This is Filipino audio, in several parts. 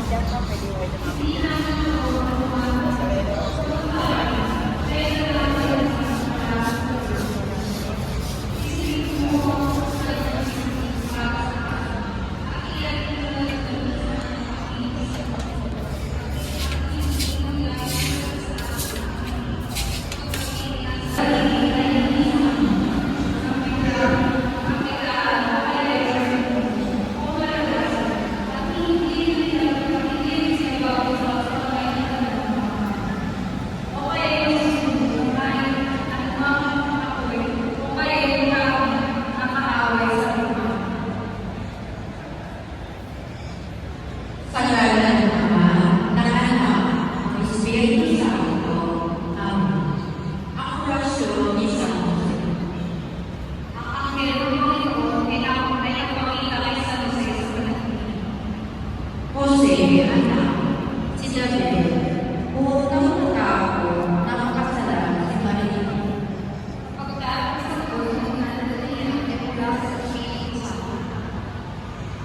dyan po, pwede mo ito namin.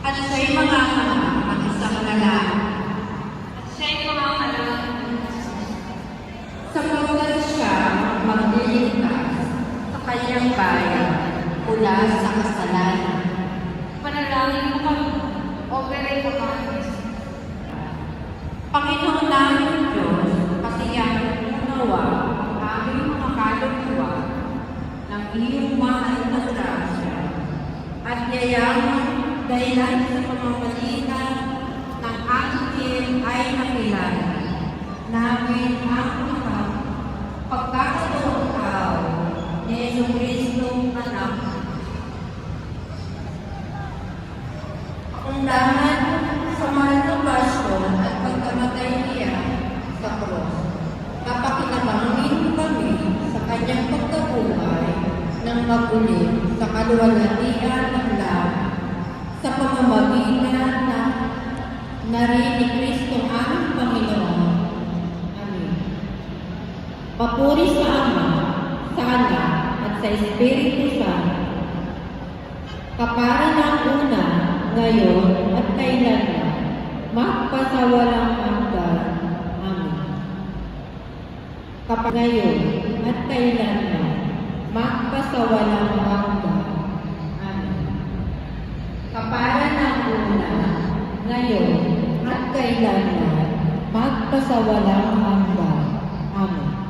At siya'y mga ang isang lalaki. At siya'y mga sapagkat siya magliligtas sa kanyang bayan mula sa kasalanan. Panalangin mo kami, o beray mo kami. Panginoon namin Diyos, pasiyahin mo nawa ang aming mga kaluluwa ng iyong mahal na grasya at yayaman dahilan sa pamamagitan ng ating ay nakilala namin ang mga pagkakataon ni Jesucristong anak. Undangan sa mahal na pasyon at pagkamatay niya sa krus, napakinabangin kami sa kanyang pagkabuhay ng magulit sa kaluwalhatian ng lahat sa pamamagitan na narinig ni Kristo ang Panginoon. Amen. Papuri sa Ama, sa Anak, at sa Espiritu Santo, kapara ng una, ngayon, at kailanman, magpasawalang hanggan. Amen. Kapag ngayon, at kailanman, magpasawalang hanggan. Kapara ng una, ngayon, at kailanman, magpasawalang hanggan. Amen.